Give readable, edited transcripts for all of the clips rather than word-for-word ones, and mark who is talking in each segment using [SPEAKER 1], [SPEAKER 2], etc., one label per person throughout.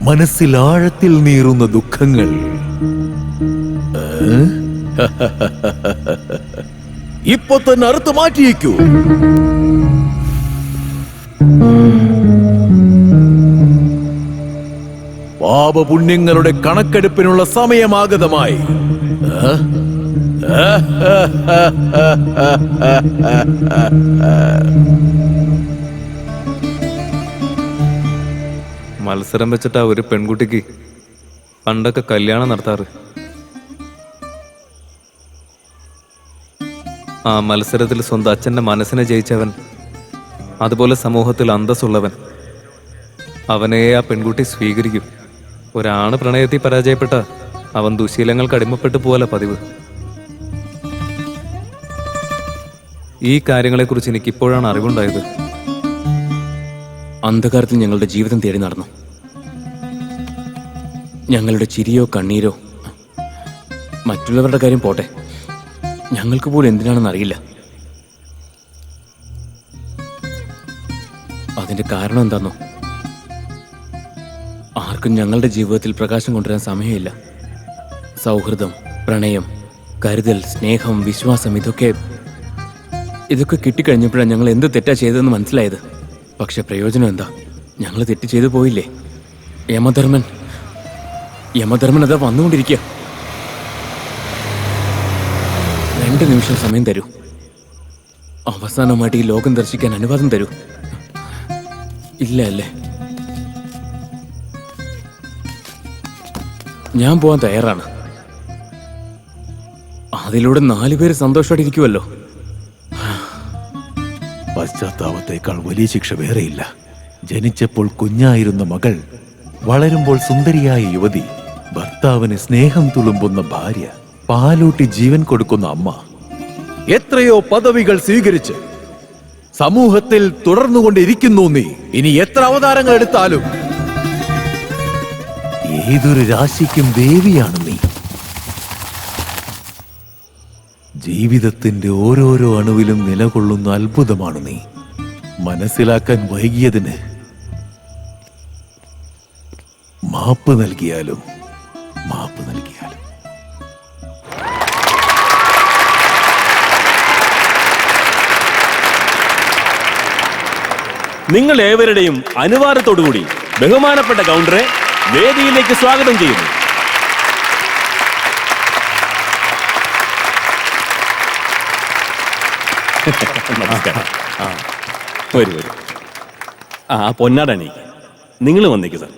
[SPEAKER 1] മനസ്സിൽ ആഴത്തിൽ നീറുന്ന ദുഃഖങ്ങൾ ഇപ്പൊ തന്നെ അറുത്ത് മാറ്റിയേക്കൂ. പാപപുണ്യങ്ങളുടെ കണക്കെടുപ്പിനുള്ള സമയമാഗതമായി.
[SPEAKER 2] മത്സരം വെച്ചിട്ടാ ഒരു പെൺകുട്ടിക്ക് പണ്ടൊക്കെ കല്യാണം നടത്താറ്. ആ മത്സരത്തിൽ സ്വന്തം അച്ഛന്റെ മനസ്സിനെ ജയിച്ചവൻ, അതുപോലെ സമൂഹത്തിൽ അന്തസ്സുള്ളവൻ, അവനെ ആ പെൺകുട്ടി സ്വീകരിക്കും. ഒരാണ് പ്രണയത്തിൽ പരാജയപ്പെട്ട അവൻ ദുശീലങ്ങൾക്ക് അടിമപ്പെട്ടു പോകല പതിവ്. ഈ കാര്യങ്ങളെക്കുറിച്ച് എനിക്കിപ്പോഴാണ് അറിവുണ്ടായത്.
[SPEAKER 3] അന്ധകാരത്തിൽ ഞങ്ങളുടെ ജീവിതം തേടി നടന്നു. ഞങ്ങളുടെ ചിരിയോ കണ്ണീരോ, മറ്റുള്ളവരുടെ കാര്യം പോട്ടെ, ഞങ്ങൾക്ക് പോലും എന്തിനാണെന്ന് അറിയില്ല. അതിന്റെ കാരണം എന്താണോ? ആർക്കും ഞങ്ങളുടെ ജീവിതത്തിൽ പ്രകാശം കൊണ്ടുവരാൻ സമയമില്ല. സൗഹൃദം, പ്രണയം, കരുതൽ, സ്നേഹം, വിശ്വാസം, ഇതൊക്കെ കിട്ടിക്കഴിഞ്ഞപ്പോഴാണ് ഞങ്ങൾ എന്ത് തെറ്റാ ചെയ്തതെന്ന് മനസ്സിലായത്. പക്ഷെ പ്രയോജനം എന്താ? ഞങ്ങൾ തെറ്റ് ചെയ്തു പോയില്ലേ? യമധർമ്മൻ അതാ വന്നുകൊണ്ടിരിക്കുക. 2 നിമിഷം സമയം തരൂ. അവസാനമായിട്ട് ഈ ലോകം ദർശിക്കാൻ അനുവാദം തരൂ. ഇല്ല അല്ലേ? ഞാൻ പോവാൻ തയ്യാറാണ്. അതിലൂടെ 4 പേര് സന്തോഷമായിട്ട് ഇരിക്കുമല്ലോ.
[SPEAKER 1] പശ്ചാത്താപത്തേക്കാൾ വലിയ ശിക്ഷ വേറെയില്ല. ജനിച്ചപ്പോൾ കുഞ്ഞായിരുന്ന മകൾ, വളരുമ്പോൾ സുന്ദരിയായ യുവതി, ഭർത്താവിന് സ്നേഹം തുളുമ്പുന്ന ഭാര്യ, പാലൂട്ടി ജീവൻ കൊടുക്കുന്ന അമ്മ, എത്രയോ പദവികൾ സ്വീകരിച്ച് സമൂഹത്തിൽ തുടർന്നുകൊണ്ടിരിക്കുന്നു നീ. ഇനി എത്ര അവതാരങ്ങൾ എടുത്താലും ഏതൊരു രാശിക്കും ദേവിയാണ് നീ. ജീവിതത്തിന്റെ ഓരോരോ അണുവിലും നിലകൊള്ളുന്ന അത്ഭുതമാണ് നീ. മനസ്സിലാക്കാൻ വൈകിയതിന് മാപ്പ് നൽകിയാലും.
[SPEAKER 4] നിങ്ങൾ ഏവരുടെയും അനുവാദത്തോടുകൂടി ബഹുമാനപ്പെട്ട കൗണ്ടറെ വേദിയിലേക്ക് സ്വാഗതം ചെയ്യുന്നു. നമസ്കാരം. വരൂ. പൊന്നാടണി, നിങ്ങൾ വന്നേക്ക് സാർ.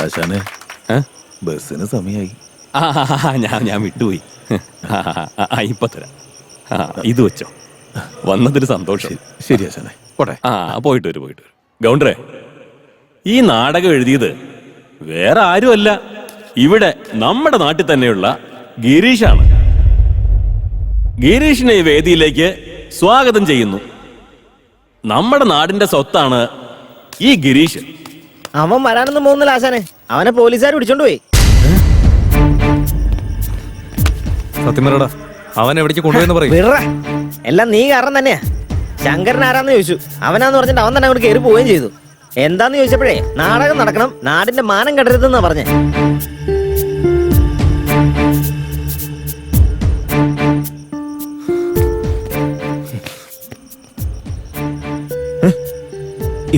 [SPEAKER 1] ആശാനെ, ബസ്സിന് സമയായി.
[SPEAKER 4] ഞാൻ വിട്ടുപോയി. ഇപ്പൊ തരാം. ഇത് വെച്ചോ. വന്നതിന് സന്തോഷം.
[SPEAKER 1] ശരി ആശാനെ, പോട്ടെ.
[SPEAKER 4] പോയിട്ട് വരും. ഗൗണ്ടറെ, ഈ നാടകം എഴുതിയത് വേറെ ആരുമല്ല, ഇവിടെ നമ്മുടെ നാട്ടിൽ തന്നെയുള്ള ഗിരീഷാണ്. ഗിരീഷിനെ ഈ വേദിയിലേക്ക് സ്വാഗതം ചെയ്യുന്നു. നമ്മുടെ നാടിന്റെ സ്വത്താണ് ഈ ഗിരീഷ്.
[SPEAKER 5] അവൻ വരാനൊന്നും പോകുന്നില്ല ആശാനെ. അവനെ പോലീസുകാർ പിടിച്ചോണ്ട് പോയി.
[SPEAKER 2] സത്യം പറയടാ, അവൻ എവിടേക്ക് കൊണ്ടുപോയെന്ന് പറയും.
[SPEAKER 5] എല്ലാം നീ കാരണം തന്നെയാ. ശങ്കരൻ ആരാന്ന് ചോദിച്ചു. അവനാന്ന് പറഞ്ഞിട്ട് അവൻ തന്നെ അങ്ങോട്ട് കയറി പോവുകയും ചെയ്തു. എന്താന്ന് ചോദിച്ചപ്പോഴേ നാടകം നടക്കണം, നാടിന്റെ മാനം കെടരുതെന്നാ പറഞ്ഞേ.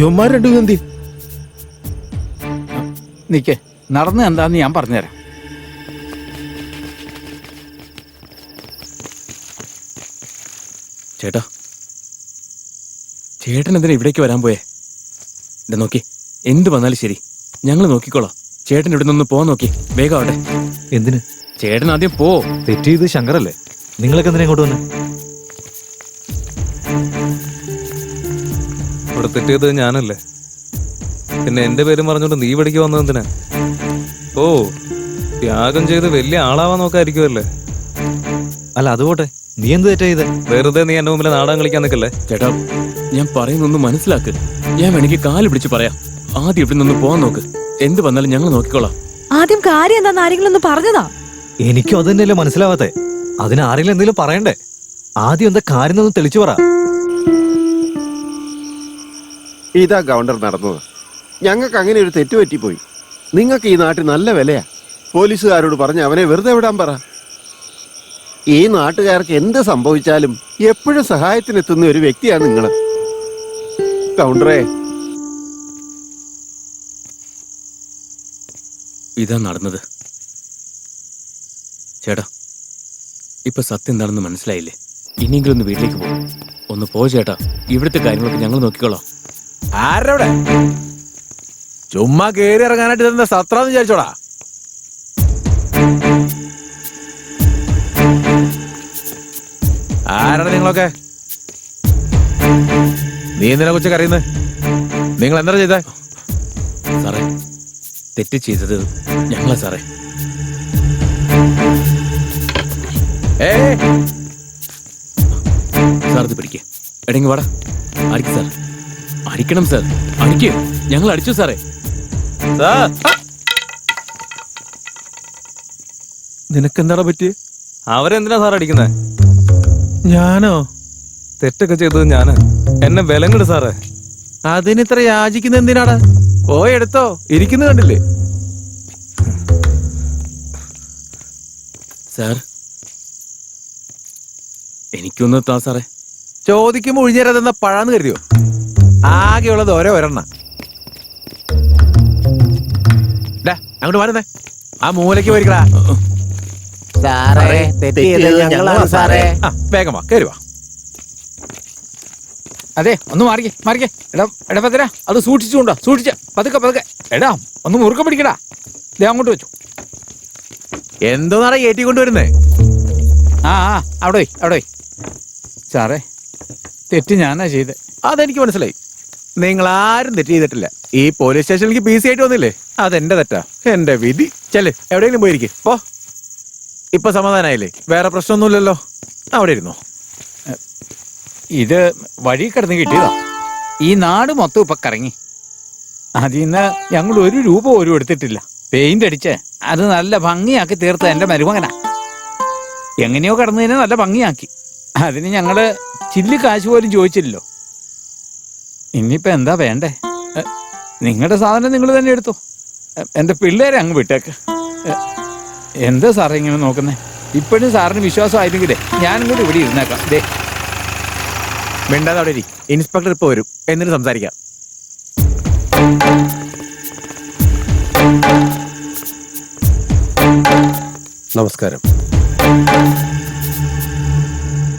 [SPEAKER 1] ഇവന്മാർ രണ്ടു എന്തി
[SPEAKER 6] നിക്കേ, നടന്ന് എന്താന്ന് ഞാൻ പറഞ്ഞുതരാം.
[SPEAKER 3] ചേട്ടൻ എന്തിനാ ഇവിടേക്ക് വരാൻ പോയേ? നോക്കി, എന്ത് വന്നാലും ശരി, ഞങ്ങൾ നോക്കിക്കോളാം. ചേട്ടൻ ഇവിടെ നിന്ന് പോവാൻ നോക്കി. വേഗം ആവട്ടെ.
[SPEAKER 2] എന്തിന്?
[SPEAKER 3] ചേട്ടൻ ആദ്യം പോ.
[SPEAKER 2] തെറ്റ് ചെയ്ത് ശങ്കറല്ലേ? നിങ്ങളൊക്കെ എന്തിനാ ഇങ്ങോട്ട് വന്നെ? ഇവിടെ തെറ്റ് ചെയ്തത് ഞാനല്ലേ? പിന്നെ എന്റെ പേരും പറഞ്ഞോണ്ട് നീ ഇവിടേക്ക് വന്നത് എന്തിനാ? ഓ, ത്യാഗം ചെയ്ത് വലിയ ആളാവാൻ നോക്കായിരിക്കുമല്ലേ?
[SPEAKER 7] അല്ല അത് പോട്ടെ, നീ എന്ത് തെറ്റാ ചെയ്തേ?
[SPEAKER 2] വെറുതെ നീ എന്റെ മുമ്പിൽ നാടകം കളിക്കാൻ നിൽക്കല്ലേ?
[SPEAKER 3] ചേട്ടാ, ഞാൻ പറയുന്നൊന്ന് മനസ്സിലാക്ക്. ഞാൻ വേണമെങ്കിൽ കാല് പിടിച്ച് പറയാം. ആദ്യം ഇവിടെ നിന്ന് പോവാൻ നോക്ക്. എന്ത് വന്നാലും ഞങ്ങൾ നോക്കിക്കോളാം.
[SPEAKER 8] ആദ്യം കാര്യം എന്താന്ന് ആരെങ്കിലും ഒന്ന് പറഞ്ഞതാ.
[SPEAKER 7] എനിക്കും അത് തന്നെയല്ലേ മനസ്സിലാവാത്തെ. അതിന് ആരെങ്കിലും എന്തെങ്കിലും പറയണ്ടേ? ആദ്യം എന്താ കാര്യം ഒന്ന് തെളിച്ചു പറ.
[SPEAKER 9] ഇതാ ഗവർണർ നടന്നത്. ഞങ്ങൾക്ക് അങ്ങനെ ഒരു തെറ്റ് പറ്റിപ്പോയി. നിങ്ങൾക്ക് ഈ നാട്ടിൽ നല്ല വിലയാ. പോലീസുകാരോട് പറഞ്ഞ് അവനെ വെറുതെ വിടാൻ പറ. ഈ നാട്ടുകാർക്ക് എന്ത് സംഭവിച്ചാലും എപ്പോഴും സഹായത്തിനെത്തുന്ന ഒരു വ്യക്തിയാണ് നിങ്ങൾ. ഗവർണറെ,
[SPEAKER 3] ഇതാ നടന്നത്. ചേട്ടാ, ഇപ്പൊ സത്യം എന്താണെന്ന് മനസ്സിലായില്ലേ? ഇനിയെങ്കിലും ഒന്ന് വീട്ടിലേക്ക് പോകും. ഒന്ന് പോ ചേട്ടാ, ഇവിടുത്തെ കാര്യങ്ങളൊക്കെ ഞങ്ങൾ നോക്കിക്കോളാം.
[SPEAKER 1] ആരവിടെ ചുമ്മാ കേറി ഇറങ്ങാനായിട്ട് ഇതെന്താ സത്രാന്ന് വിചാരിച്ചോടാ? ആരാണ് നിങ്ങളൊക്കെ? നീ എന്തിനാ കൊച്ചു കറിയുന്നത്? നിങ്ങൾ എന്താ ചെയ്തേ?
[SPEAKER 3] സാറേ, തെറ്റ് ചെയ്തത് ഞങ്ങളാ സാറേ. സാർ ഇത് പിടിക്കേ. എടങ്ങി വാടാ. അടിക്ക് സാർ, അടിക്കണം സാർ, അടിക്ക്. ഞങ്ങൾ അടിച്ചു സാറേ.
[SPEAKER 1] നിനക്കെന്താടാ പറ്റിയേ?
[SPEAKER 2] അവരെന്തിനാ സാർ അടിക്കുന്നേ?
[SPEAKER 1] ഞാനോ?
[SPEAKER 2] തെറ്റൊക്കെ ചെയ്തത് ഞാന്. എന്നെ വിലങ്ങിട് സാറേ.
[SPEAKER 1] അതിനിത്ര യാചിക്കുന്ന എന്തിനാടാ? പോയി എടുത്തോ, ഇരിക്കുന്നു കണ്ടില്ലേ?
[SPEAKER 3] സാർ, എനിക്കൊന്ന് താ സാറേ.
[SPEAKER 1] ചോദിക്കുമ്പോ ഒഴിഞ്ഞേരാതെന്നാ പഴാന്ന് കരുതിയോ? ആകെയുള്ളത് ഓരോ ഒരെണ്ണ. അങ്ങോട്ട് മാറുന്നേ, ആ മൂലയ്ക്ക് പോയിരിക്കടാ. വേഗം വാ, കയറി വാ.
[SPEAKER 6] അതെ, ഒന്ന് മാറിക്കേ മാറിക്കേ. എടാ പതിരാ, അത് സൂക്ഷിച്ചുകൊണ്ടോ, സൂക്ഷിച്ച പതുക്കെ. എടാ ഒന്ന് മുറുക്ക പിടിക്കടാ. ദേ അങ്ങോട്ട് വെച്ചു.
[SPEAKER 1] എന്തോന്നാടാ ഏറ്റി കൊണ്ടുവരുന്നേ?
[SPEAKER 6] ആ അവിടെ സാറേ, തെറ്റ് ഞാനാ ചെയ്തേ.
[SPEAKER 1] അതെനിക്ക് മനസ്സിലായി. നിങ്ങൾ ആരും തെറ്റ് ചെയ്തിട്ടില്ല. ഈ പോലീസ് സ്റ്റേഷനിലേക്ക് PC ആയിട്ട് വന്നില്ലേ, അതെന്റെ തെറ്റാ, എന്റെ വിധി. ചെല്, എവിടെയെങ്കിലും പോയിരിക്കും. പോ. ഇപ്പൊ സമാധാനായില്ലേ? വേറെ പ്രശ്നമൊന്നുമില്ലല്ലോ. അവിടെ ഇരുന്നോ.
[SPEAKER 6] ഇത് വഴി കിടന്ന് കിട്ടിയതാ. ഈ നാട് മൊത്തം ഇപ്പൊ കറങ്ങി. അതിന്ന് ഞങ്ങൾ 1 രൂപ പോലും എടുത്തിട്ടില്ല. പെയിന്റ് അടിച്ച് അത് നല്ല ഭംഗിയാക്കി തീർത്ത എന്റെ മരുമകനാ. എങ്ങനെയോ കടന്നതിനെ നല്ല ഭംഗിയാക്കി. അതിന് ഞങ്ങള് ചില്ലി കാശ് പോലും ചോദിച്ചില്ലല്ലോ. ഇനിയിപ്പോ എന്താ വേണ്ടേ? നിങ്ങളുടെ സാധനം നിങ്ങൾ തന്നെ എടുത്തു. എന്റെ പിള്ളേരെ അങ്ങ് വിട്ടേക്ക്. എന്താ സാറേ ഇങ്ങനെ നോക്കുന്നേ? ഇപ്പോഴും സാറിന് വിശ്വാസമായിരുന്നെങ്കിലേ ഞാനും കൂടി ഇവിടെ ഇരുന്നേക്കാം. ദേ,
[SPEAKER 1] മിണ്ടാതെ അവിടെ ഇരി. ഇൻസ്പെക്ടർ ഇപ്പൊ വരും, എന്നിട്ട് സംസാരിക്കാം.
[SPEAKER 9] നമസ്കാരം.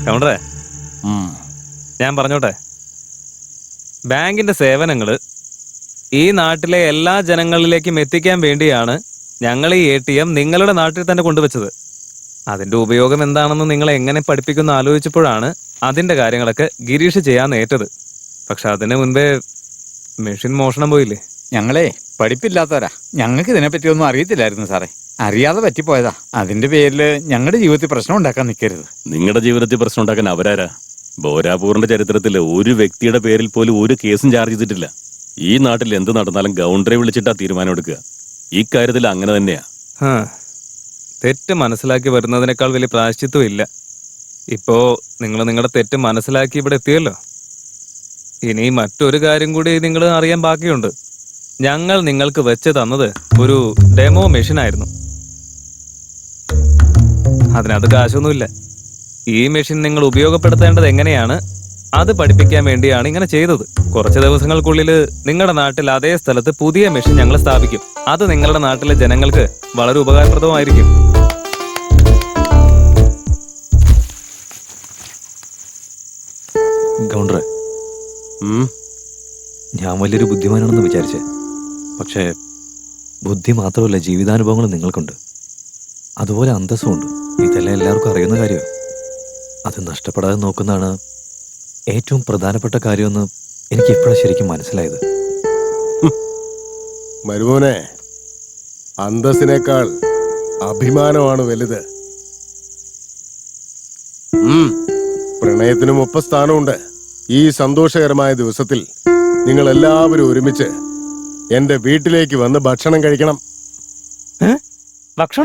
[SPEAKER 2] ഗവർണറെ, ഞാൻ പറഞ്ഞോട്ടെ. ബാങ്കിന്റെ സേവനങ്ങള് ഈ നാട്ടിലെ എല്ലാ ജനങ്ങളിലേക്കും എത്തിക്കാൻ വേണ്ടിയാണ് ഞങ്ങൾ ഈ ATM നിങ്ങളുടെ നാട്ടിൽ തന്നെ കൊണ്ടുവച്ചത്. അതിന്റെ ഉപയോഗം എന്താണെന്ന് നിങ്ങളെ എങ്ങനെ പഠിപ്പിക്കുന്ന ആലോചിച്ചപ്പോഴാണ് അതിന്റെ കാര്യങ്ങളൊക്കെ ഗിരീഷ് ചെയ്യാൻ ഏറ്റത്. പക്ഷെ അതിന് മുൻപേ മെഷീൻ മോഷണം പോയില്ലേ?
[SPEAKER 6] ഞങ്ങളെ പഠിപ്പില്ലാത്തവരാ. ഞങ്ങൾക്ക് ഇതിനെപ്പറ്റിയൊന്നും അറിയത്തില്ലായിരുന്നു സാറേ. അറിയാതെ പറ്റിപ്പോയതാ. അതിന്റെ പേരിൽ ഞങ്ങളുടെ ജീവിതത്തിൽ പ്രശ്നം ഉണ്ടാക്കാൻ നിൽക്കരുത്.
[SPEAKER 4] നിങ്ങളുടെ ജീവിതത്തിൽ പ്രശ്നം ഉണ്ടാക്കാൻ അവരാരാ? ബോരാപൂറിന്റെ ചരിത്രത്തിൽ ഒരു വ്യക്തിയുടെ പേരിൽ പോലും ഒരു കേസും ചാർജ് ചെയ്തിട്ടില്ല. ഈ നാട്ടിൽ എന്ത് നടന്നാലും ഗവർണറെ വിളിച്ചിട്ടാ തീരുമാനം എടുക്കുക. ഈ കാര്യത്തിൽ അങ്ങനെ തന്നെയാ.
[SPEAKER 2] തെറ്റ് മനസ്സിലാക്കി വരുന്നതിനേക്കാൾ വലിയ പ്രായശ്ചിത്വം ഇല്ല. ഇപ്പോ നിങ്ങൾ നിങ്ങളുടെ തെറ്റ് മനസ്സിലാക്കി ഇവിടെ എത്തിയല്ലോ. ഇനി മറ്റൊരു കാര്യം കൂടി നിങ്ങൾ അറിയാൻ ബാക്കിയുണ്ട്. ഞങ്ങൾ നിങ്ങൾക്ക് വെച്ച് തന്നത് ഒരു ഡെമോ മെഷീൻ ആയിരുന്നു. അതിനകത്ത് കാശൊന്നുമില്ല. ഈ മെഷീൻ നിങ്ങൾ ഉപയോഗപ്പെടുത്തേണ്ടത് എങ്ങനെയാണ് അത് പഠിപ്പിക്കാൻ വേണ്ടിയാണ് ഇങ്ങനെ ചെയ്തത്. കുറച്ച് ദിവസങ്ങൾക്കുള്ളിൽ നിങ്ങളുടെ നാട്ടിൽ അതേ സ്ഥലത്ത് പുതിയ മെഷീൻ ഞങ്ങൾ സ്ഥാപിക്കും. അത് നിങ്ങളുടെ നാട്ടിലെ ജനങ്ങൾക്ക് വളരെ ഉപകാരപ്രദമായിരിക്കും.
[SPEAKER 7] ഗവർണറെ, ഞാൻ വലിയൊരു ബുദ്ധിമാനാണെന്ന് വിചാരിച്ചേ. പക്ഷേ ബുദ്ധി മാത്രമല്ല, ജീവിതാനുഭവങ്ങളും നിങ്ങൾക്കുണ്ട്. അതുപോലെ അന്തസ്സുമുണ്ട്. ഇതെല്ലാം എല്ലാവർക്കും അറിയുന്ന കാര്യമാണ്. അത് നഷ്ടപ്പെടാതെ നോക്കുന്നതാണ് ഏറ്റവും പ്രധാനപ്പെട്ട കാര്യമെന്ന് എനിക്ക് ഇപ്പോഴാണ് ശരിക്കും മനസ്സിലായത്.
[SPEAKER 9] മരുമോനെ, അന്തസ്സിനേക്കാൾ അഭിമാനമാണ് വലുത്. പ്രണയത്തിനും ഒപ്പം സ്ഥാനമുണ്ട്. ഈ സന്തോഷകരമായ ദിവസത്തിൽ നിങ്ങൾ എല്ലാവരും ഒരുമിച്ച് എന്റെ വീട്ടിലേക്ക് വന്ന് ഭക്ഷണം കഴിക്കണം.
[SPEAKER 2] ഭക്ഷണം